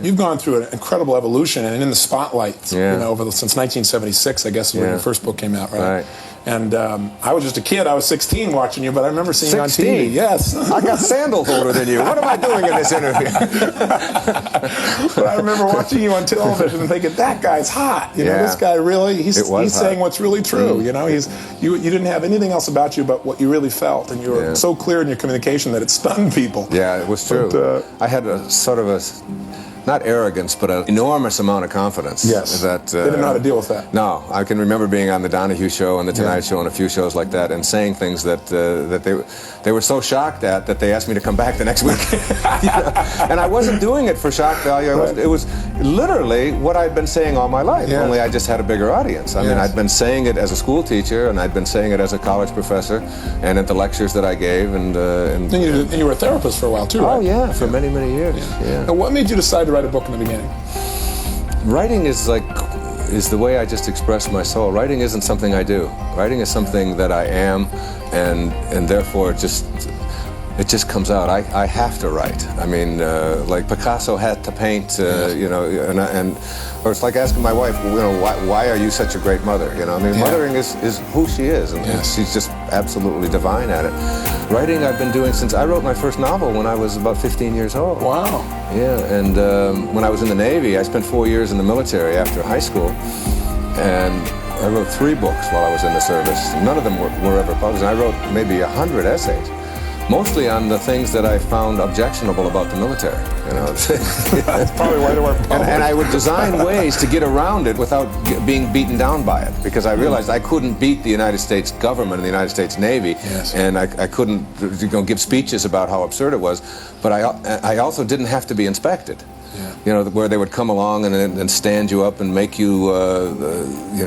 you've gone through an incredible evolution and in the spotlight, since 1976, I guess, when your first book came out, right? And I was just a kid. I was 16 watching you, but I remember seeing you on TV. Yes. I got sandals older than you. What am I doing in this interview? But I remember watching you on television and thinking, that guy's hot. You know, this guy really, he's saying what's really true. You know, you didn't have anything else about you but what you really felt. And you were so clear in your communication that it stunned people. Yeah, it was true. But, I had a sort of a... not arrogance, but an enormous amount of confidence. Yes. That, they didn't know how to deal with that. No. I can remember being on the Donahue Show and the Tonight Show and a few shows like that and saying things that they were so shocked at that they asked me to come back the next week. And I wasn't doing it for shock value. It was literally what I'd been saying all my life, only I just had a bigger audience. I mean, I'd been saying it as a school teacher, and I'd been saying it as a college professor, and at the lectures that I gave. And you were a therapist for a while, too, right? Oh, yeah, for many, many years. Yeah. And what made you decide to write a book in the beginning? Writing is the way I just express my soul. Writing isn't something I do. Writing is something that I am, and therefore it just comes out. I have to write. I mean, like Picasso had to paint, or it's like asking my wife, why are you such a great mother? You know, I mean, mothering is who she is, and she's just absolutely divine at it. Writing I've been doing since I wrote my first novel when I was about 15 years old. Wow. Yeah, and when I was in the Navy, I spent 4 years in the military after high school, and I wrote 3 books while I was in the service. None of them were ever published. I wrote maybe 100 essays. Mostly on the things that I found objectionable about the military. You know, that's probably why they weren't published. And I would design ways to get around it without being beaten down by it, because I realized I couldn't beat the United States government and the United States Navy, and I couldn't give speeches about how absurd it was. But I also didn't have to be inspected. You know, where they would come along and stand you up and make you,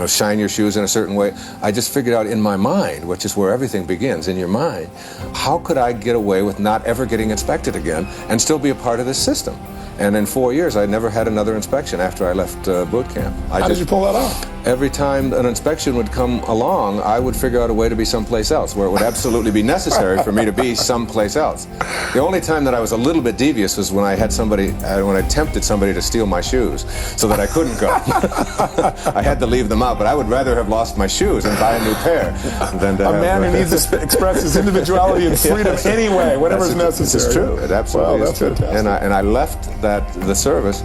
shine your shoes in a certain way. I just figured out in my mind, which is where everything begins, in your mind, how could I get away with not ever getting inspected again and still be a part of this system? And in 4 years, I never had another inspection after I left boot camp. How did you pull that off? Every time an inspection would come along, I would figure out a way to be someplace else, where it would absolutely be necessary for me to be someplace else. The only time that I was a little bit devious was when I had when I tempted somebody to steal my shoes, so that I couldn't go. I had to leave them out, but I would rather have lost my shoes and buy a new pair than to a man who needs to express his individuality and freedom anyway, whatever's necessary. It's true. It absolutely is true. Fantastic. And I left the service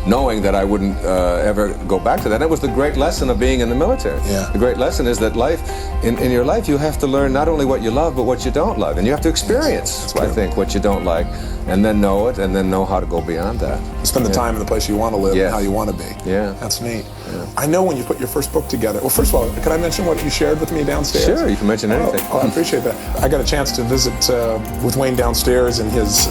knowing that I wouldn't ever go back to that. That was the great lesson of being in the military. The great lesson is that in your life, you have to learn not only what you love, but what you don't love. And you have to experience, I think, what you don't like, and then know it, and then know how to go beyond that. Spend the time in the place you want to live and how you want to be. That's neat. I know when you put your first book together, well, first of all, can I mention what you shared with me downstairs? Sure, you can mention anything. Oh, I appreciate that. I got a chance to visit with Wayne downstairs in his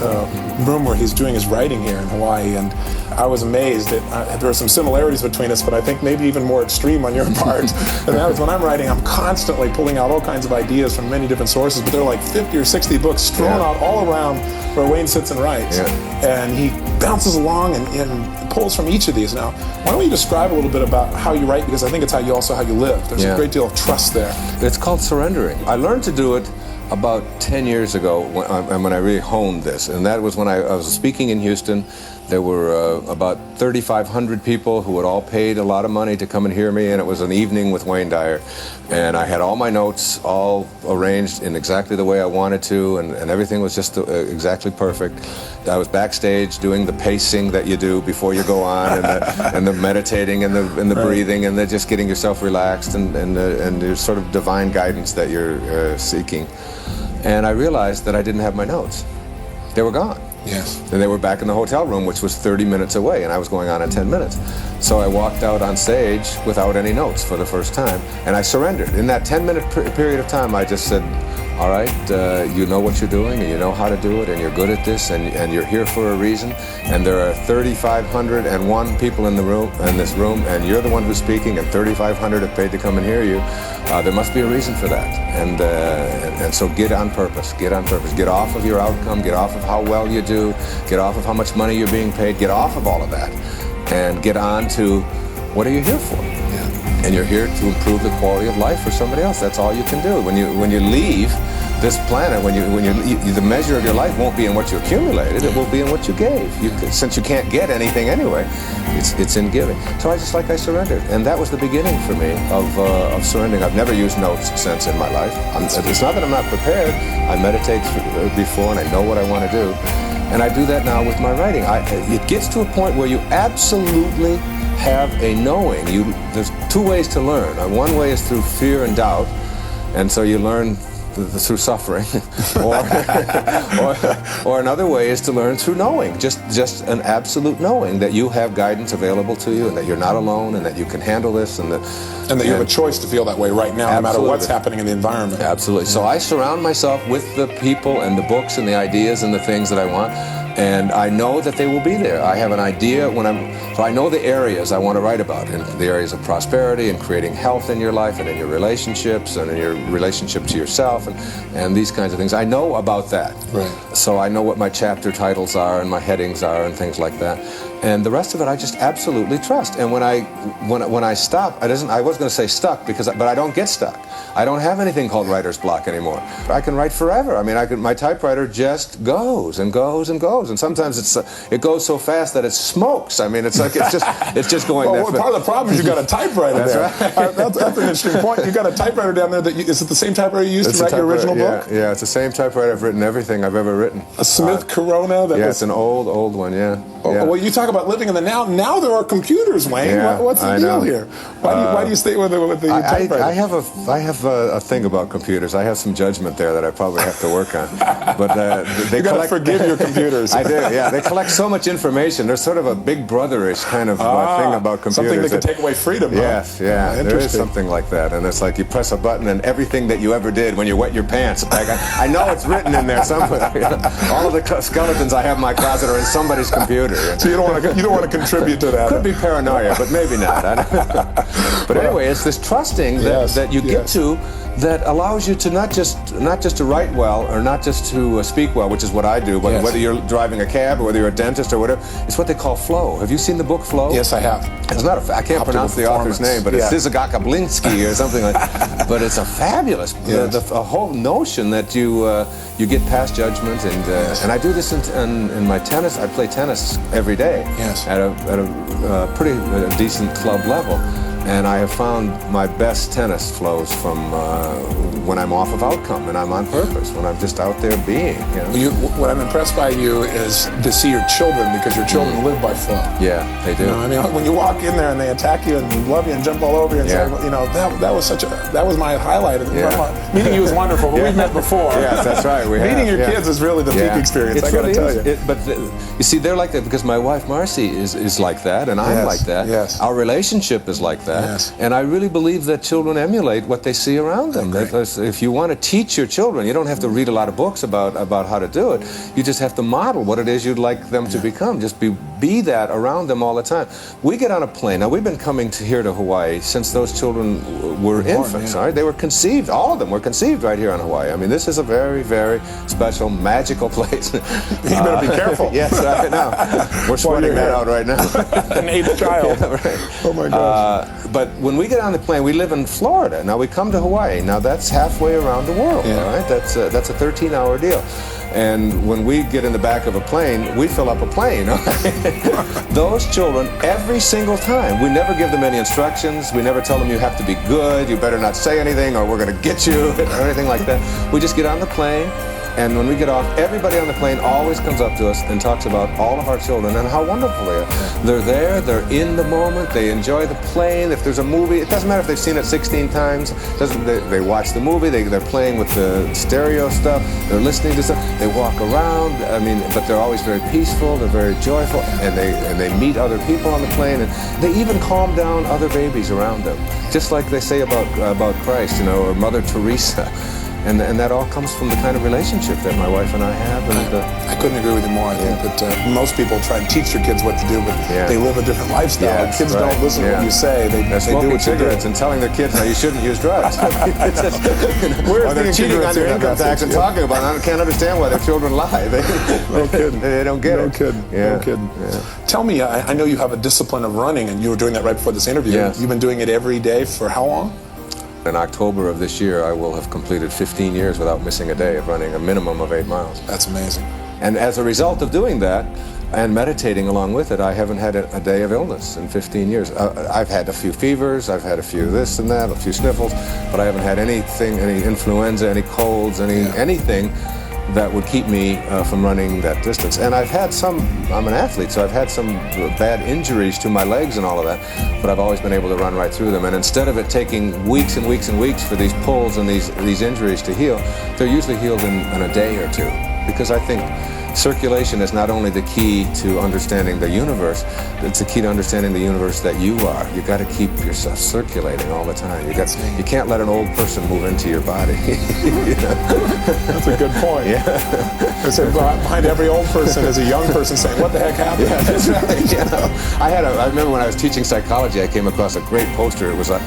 room where he's doing his writing here in Hawaii, and I was amazed that there are some similarities between us, but I think maybe even more extreme on your part. And that is, when I'm writing, I'm constantly pulling out all kinds of ideas from many different sources, but there are like 50 or 60 books strewn out all around where Wayne sits and writes. And he bounces along and pulls from each of these. Now, why don't you describe a little bit about how you write, because I think it's how you live. There's a great deal of trust there. It's called surrendering. I learned to do it about 10 years ago when I really honed this, and that was when I was speaking in Houston. There were about 3,500 people who had all paid a lot of money to come and hear me, and it was an evening with Wayne Dyer. And I had all my notes all arranged in exactly the way I wanted to, and everything was just exactly perfect. I was backstage doing the pacing that you do before you go on, and the meditating and the breathing, and just getting yourself relaxed, and there's sort of divine guidance that you're seeking. And I realized that I didn't have my notes. They were gone. And they were back in the hotel room, which was 30 minutes away, and I was going on in 10 minutes. So I walked out on stage without any notes for the first time, and I surrendered. In that 10-minute period of time, I just said, all right, you know what you're doing, and you know how to do it, and you're good at this, and you're here for a reason, and there are 3,501 people in this room, and you're the one who's speaking, and 3,500 have paid to come and hear you. There must be a reason for that, and so get on purpose. Get on purpose. Get off of your outcome. Get off of how well you do. Get off of how much money you're being paid. Get off of all of that, and get on to what are you here for? And you're here to improve the quality of life for somebody else. That's all you can do. When you leave this planet, the measure of your life won't be in what you accumulated, it will be in what you gave. Since you can't get anything anyway, it's in giving. So I surrendered, and that was the beginning for me of surrendering. I've never used notes since in my life. It's not that I'm not prepared. I meditate before, and I know what I want to do, and I do that now with my writing. It gets to a point where you absolutely have a knowing. There's two ways to learn. One way is through fear and doubt, and so you learn through suffering, or another way is to learn through knowing, just an absolute knowing that you have guidance available to you, and that you're not alone, and that you can handle this, and that you have a choice to feel that way right now, no matter what's happening in the environment. Absolutely. So I surround myself with the people and the books and the ideas and the things that I want. And I know that they will be there. I have an idea so I know the areas I want to write about, in the areas of prosperity and creating health in your life and in your relationships and in your relationship to yourself and these kinds of things. I know about that. Right. So I know what my chapter titles are and my headings are and things like that. And the rest of it I just absolutely trust. And when I stop, I was going to say stuck, but I don't get stuck. I don't have anything called writer's block anymore. I can write forever. I mean, my typewriter just goes and goes and goes, and sometimes it goes so fast that it smokes. I mean, it's just going. Well, part of the problem is you got a typewriter there. Right. That's an interesting point. You got a typewriter down there. Is it the same typewriter you used to write your original book? Yeah, it's the same typewriter. I've written everything I've ever written. A Smith Corona. It's an old one. Yeah. Well, you talk about living in the now. Now there are computers, Wayne. Yeah, What's the deal here? Why do you stay with the typewriter? I have a thing about computers. I have some judgment there that I probably have to work on. But they you got to forgive your computers. I do. Yeah, they collect so much information. There's sort of a Big Brother-ish kind of thing about computers. Something that can take away freedom. Yes, yeah. There is something like that, and it's like you press a button, and everything that you ever did when you wet your pants. Like, I know it's written in there somewhere. All of the skeletons I have in my closet are in somebody's computer. So you don't want to contribute to that. Could be paranoia, but maybe not. But anyway, it's this trusting that you get to that allows you to not just to write well or not just to speak well, which is what I do, but whether you're driving a cab or whether you're a dentist or whatever, it's what they call flow. Have you seen the book Flow? Yes, I have. It's not I can't pronounce the author's name, but it's Zizagaka Blinsky or something like that. But it's a fabulous, a whole notion that you get past judgment, and I do this in my tennis. I play tennis every day at a pretty decent club level. And I have found my best tennis flows from when I'm off of outcome and I'm on purpose, when I'm just out there being. What I'm impressed by you is to see your children, because your children live by flow. Yeah, they do. I mean, when you walk in there and they attack you and love you and jump all over you and say, that was my highlight. Meeting you was wonderful, but we've met before. Yes, that's right. Meeting your kids is really the peak experience. I got to tell you. But you see, they're like that because my wife Marcy is like that, and I'm like that. Yes. Our relationship is like that. Yes. And I really believe that children emulate what they see around them. If you want to teach your children, you don't have to read a lot of books about how to do it. You just have to model what it is you'd like them to become. Just be that around them all the time. We get on a plane. Now, we've been coming here to Hawaii since those children were infants. Right? They were conceived. All of them were conceived right here on Hawaii. I mean, this is a very, very special, magical place. You better be careful. Yes, I know. We're sweating that out right now. An eighth child. Yeah, right. Oh my gosh. But when we get on the plane, we live in Florida. Now we come to Hawaii. Now that's halfway around the world. All right, that's a 13-hour deal. And when we get in the back of a plane, we fill up a plane. Those children, every single time, we never give them any instructions. We never tell them you have to be good, you better not say anything, or we're going to get you, or anything like that. We just get on the plane. And when we get off, everybody on the plane always comes up to us and talks about all of our children and how wonderful they are. They're there, they're in the moment, they enjoy the plane. If there's a movie, it doesn't matter if they've seen it 16 times. They watch the movie, they're playing with the stereo stuff, they're listening to stuff, they walk around, but they're always very peaceful, they're very joyful, and they meet other people on the plane, and they even calm down other babies around them. Just like they say about Christ, or Mother Teresa. And that all comes from the kind of relationship that my wife and I have. And I couldn't agree with you more. I think that most people try to teach their kids what to do, but they live a different lifestyle. Kids don't listen to what you say. They smoking do what you do. cigarettes and telling their kids, no, you shouldn't use drugs. Or they're cheating on their income tax and talking about it. I can't understand why their children lie. No kidding. They don't get it. No kidding. Tell me, I know you have a discipline of running, and you were doing that right before this interview. Yes. You've been doing it every day for how long? In October of this year, I will have completed 15 years without missing a day of running a minimum of 8 miles. That's amazing. And as a result of doing that, and meditating along with it, I haven't had a day of illness in 15 years. I've had a few fevers, I've had a few this and that, a few sniffles, but I haven't had anything, any influenza, any colds, anything that would keep me from running that distance. And I've had some, I'm an athlete, so I've had some bad injuries to my legs and all of that, but I've always been able to run right through them. And instead of it taking weeks and weeks and weeks for these pulls and these injuries to heal, they're usually healed in a day or two. Because I think circulation is not only the key to understanding the universe, it's the key to understanding the universe that you are. You got to keep yourself circulating all the time. You can't let an old person move into your body. That's a good point. Yeah. I said behind every old person is a young person saying, "What the heck happened?" Yeah, that's right. I remember when I was teaching psychology, I came across a great poster. It was a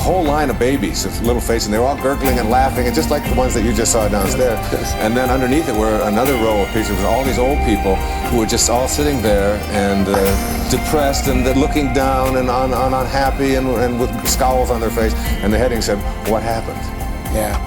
whole line of babies with little faces, and they were all gurgling and laughing, and just like the ones that you just saw downstairs. And then underneath it were another row of pictures with all these old people who were just all sitting there and depressed and looking down and unhappy and with scowls on their face. And the heading said, "What happened?" Yeah.